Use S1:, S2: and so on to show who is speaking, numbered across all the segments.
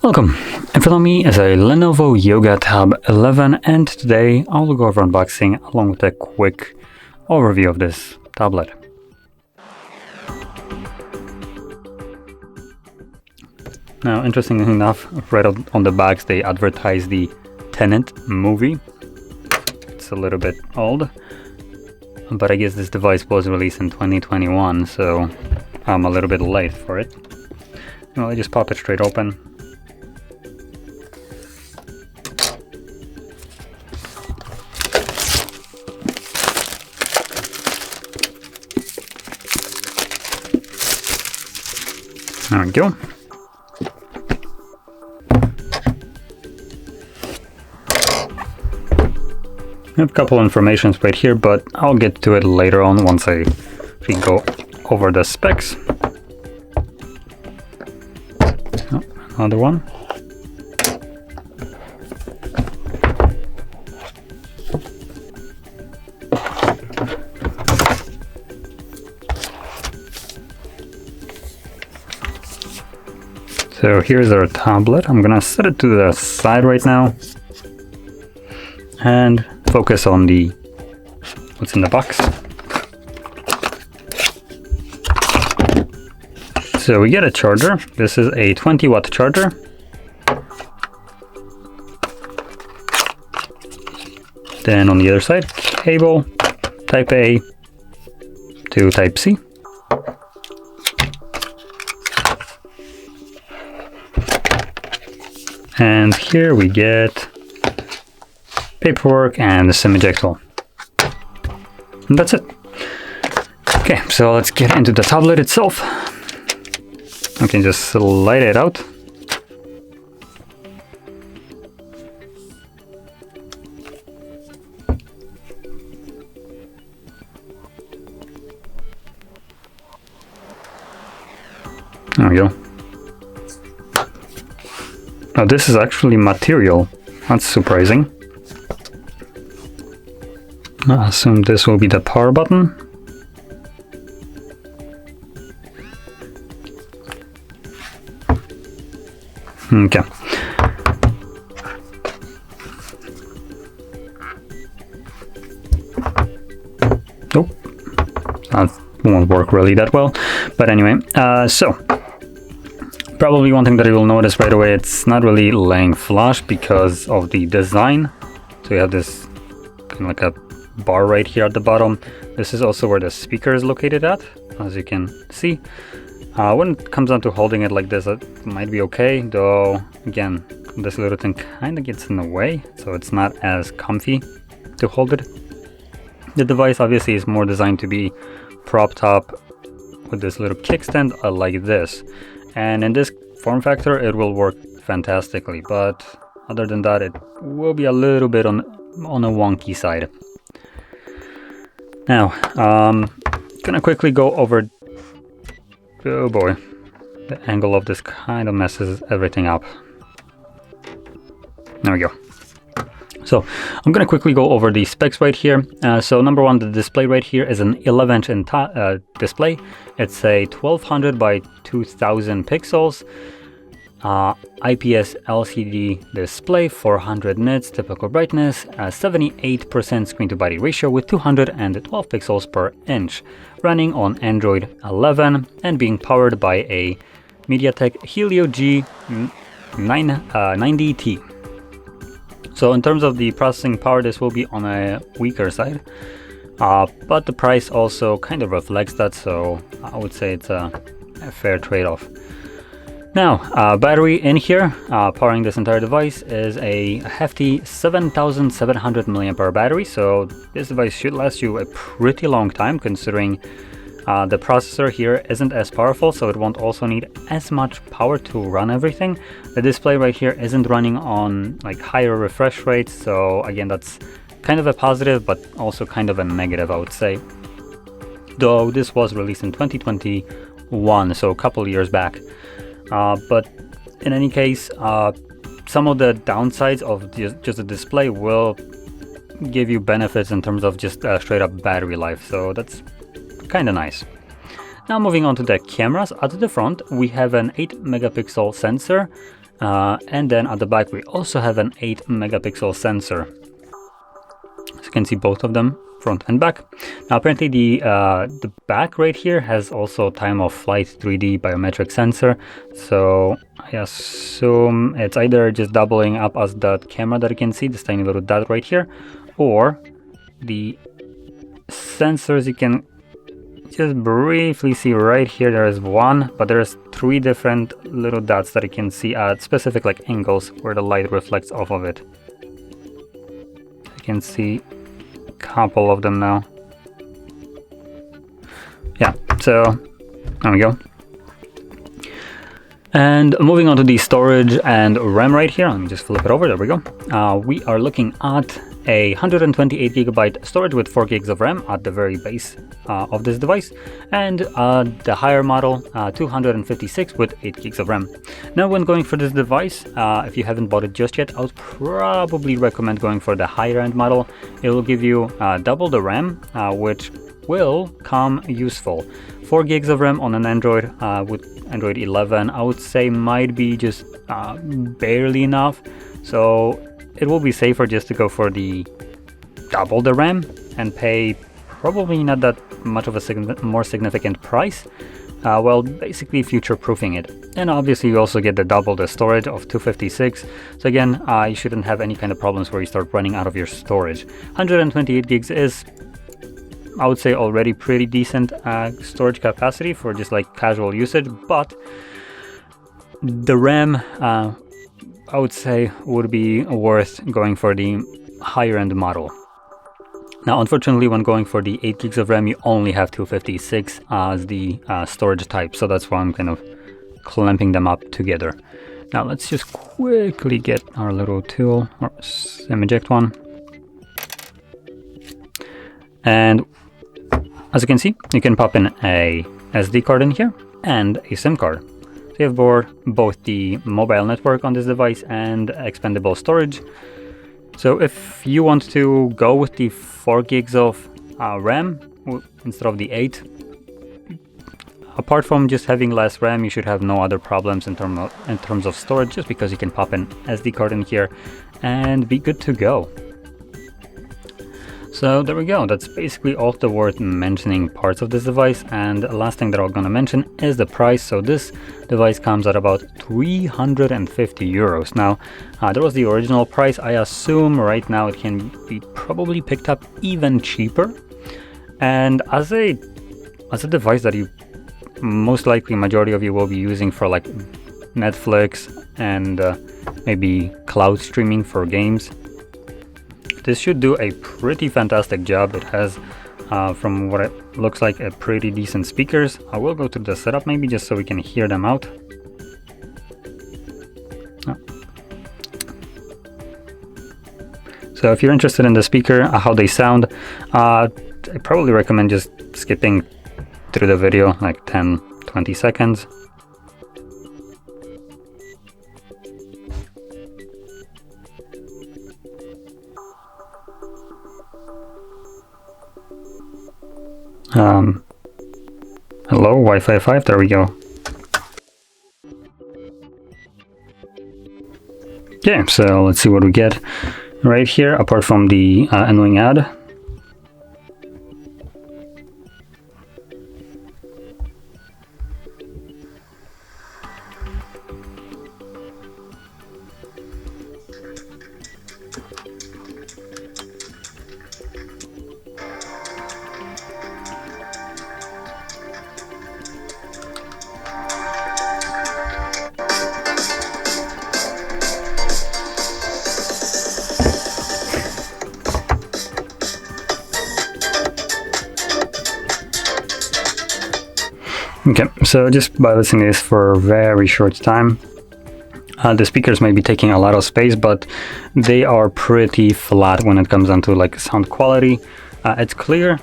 S1: Welcome! In front of me is a LENOVO Yoga Tab 11, and today I'll go over unboxing along with a quick overview of this tablet. Now, interestingly enough, right on the backs they advertise the Tenet movie. It's a little bit old, but I guess this device was released in 2021, so I'm a little bit late for it. Well, I just pop it straight open. There we go. I have a couple informations right here, but I'll get to it later on once we go over the specs. Oh, another one. So here's our tablet. I'm gonna set it to the side right now and focus on what's in the box. So we get a charger. This is a 20-watt charger. Then on the other side, cable, type A to type C. And here we get paperwork and the SIM ejector. And that's it. Okay, so let's get into the tablet itself. I can just slide it out. There we go. Now this is actually material. That's surprising. I assume this will be the power button. Okay. Nope. That won't work really that well. But anyway, so probably one thing that you will notice right away, it's not really laying flush because of the design. So you have this kind of like a bar right here at the bottom. This is also where the speaker is located at, as you can see. When it comes down to holding it like this, it might be okay, though again, this little thing kind of gets in the way, so it's not as comfy to hold it. The device obviously is more designed to be propped up with this little kickstand like this. And in this form factor, it will work fantastically, but other than that, it will be a little bit on a wonky side. Now, gonna quickly go over. Oh boy, the angle of this kind of messes everything up. There we go. So I'm gonna quickly go over the specs right here. So number one, the display right here is an 11-inch display. It's a 1200 by 2000 pixels. IPS LCD display, 400 nits, typical brightness, 78% screen to body ratio with 212 pixels per inch, running on Android 11 and being powered by a MediaTek Helio G90T. So in terms of the processing power, this will be on a weaker side, but the price also kind of reflects that, so I would say it's a fair trade-off. Now, battery in here, powering this entire device, is a hefty 7700 mAh battery, so this device should last you a pretty long time, considering the processor here isn't as powerful, so it won't also need as much power to run everything. The display right here isn't running on like higher refresh rates, so again, that's kind of a positive, but also kind of a negative, I would say. Though this was released in 2021, so a couple years back. But in any case, some of the downsides of just the display will give you benefits in terms of just straight up battery life, so that's kind of nice. Now moving on to the cameras. At the front we have an 8 megapixel sensor And then at the back we also have an 8 megapixel sensor. So you can see both of them, front and back. Now apparently the back right here has also time of flight 3D biometric sensor, so I assume it's either just doubling up as that camera that you can see, this tiny little dot right here, or the sensors you can just briefly see right here. There is one, but there's 3 different little dots that you can see at specific like angles where the light reflects off of it. You can see a couple of them now. Yeah, so there we go. And moving on to the storage and RAM right here, let me just flip it over, there we go. We are looking at a 128 gigabyte storage with 4 gigs of RAM at the very base of this device, and the higher model 256 with 8 gigs of RAM. Now when going for this device, if you haven't bought it just yet, I would probably recommend going for the higher end model. It will give you double the RAM, which will come useful. 4 gigs of RAM on an Android with Android 11 I would say might be just barely enough, so it will be safer just to go for the double the RAM and pay probably not that much of a more significant price, well, basically future-proofing it. And obviously you also get the double the storage of 256, so again you shouldn't have any kind of problems where you start running out of your storage. 128 gigs is, I would say, already pretty decent storage capacity for just like casual usage, but the RAM I would say would be worth going for the higher end model. Now unfortunately when going for the 8 gigs of RAM you only have 256 as the storage type, so that's why I'm kind of clamping them up together. Now let's just quickly get our little tool, or SIM eject one. And as you can see, you can pop in a SD card in here and a SIM card. So you have both the mobile network on this device and expandable storage. So if you want to go with the 4 gigs of RAM instead of the 8, apart from just having less RAM, you should have no other problems in terms of storage, just because you can pop an SD card in here and be good to go. So there we go, that's basically all the worth mentioning parts of this device, and the last thing that I'm gonna mention is the price. So this device comes at about 350 euros. Now, there was the original price. I assume right now it can be probably picked up even cheaper. And as a device that you most likely majority of you will be using for like Netflix and maybe cloud streaming for games, this should do a pretty fantastic job. It has, from what it looks like, a pretty decent speakers. I will go through the setup maybe just so we can hear them out. Oh. So if you're interested in the speaker, how they sound, I probably recommend just skipping through the video like 10-20 seconds. Hello, Wi-Fi 5, there we go. Okay, so let's see what we get right here, apart from the annoying ad. Okay, so just by listening to this for a very short time, the speakers may be taking a lot of space, but they are pretty flat when it comes down to like sound quality. It's clear,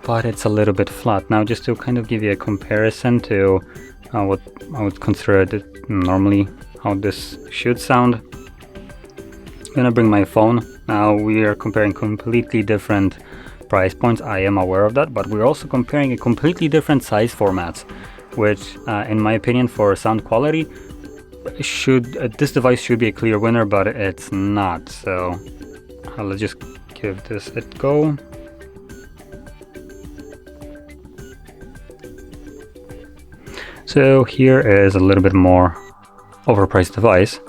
S1: but it's a little bit flat. Now, just to kind of give you a comparison to what I would consider it normally, how this should sound, I'm gonna bring my phone. Now we are comparing completely different price points, I am aware of that, but we're also comparing a completely different size formats, which in my opinion for sound quality this device should be a clear winner, but it's not. So let's just give this a go. So here is a little bit more overpriced device.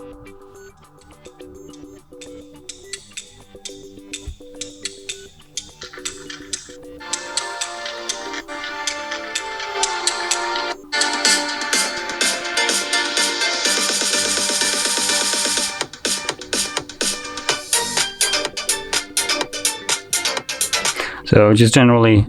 S1: So just generally,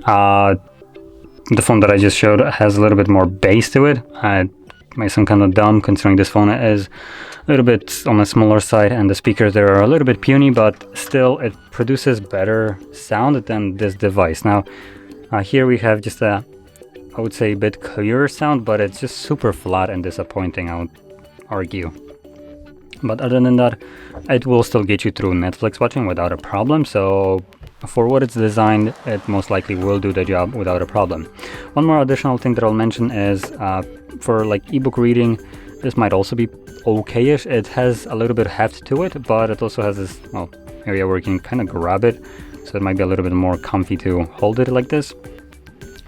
S1: the phone that I just showed has a little bit more bass to it. It may sound kind of dumb considering this phone is a little bit on the smaller side and the speakers there are a little bit puny, but still it produces better sound than this device. Now here we have just I would say a bit clearer sound, but it's just super flat and disappointing, I would argue. But other than that, it will still get you through Netflix watching without a problem. So for what it's designed, it most likely will do the job without a problem. One more additional thing that I'll mention is for like ebook reading, this might also be okay-ish. It has a little bit of heft to it, but it also has this area where you can kind of grab it, so it might be a little bit more comfy to hold it like this.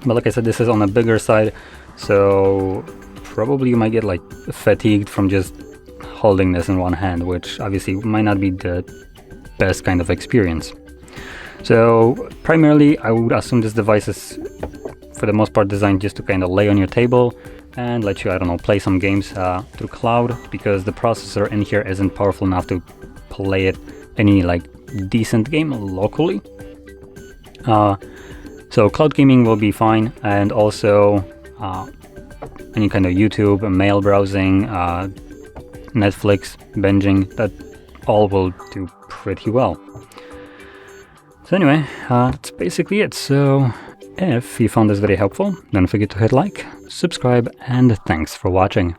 S1: But like I said, this is on the bigger side, so probably you might get like fatigued from just holding this in one hand, which obviously might not be the best kind of experience. So primarily I would assume this device is for the most part designed just to kind of lay on your table and let you, I don't know, play some games through cloud, because the processor in here isn't powerful enough to play it any like decent game locally. So cloud gaming will be fine, and also any kind of YouTube, mail browsing, Netflix, binging, that all will do pretty well. So anyway, that's basically it. So if you found this very helpful, don't forget to hit like, subscribe, and thanks for watching.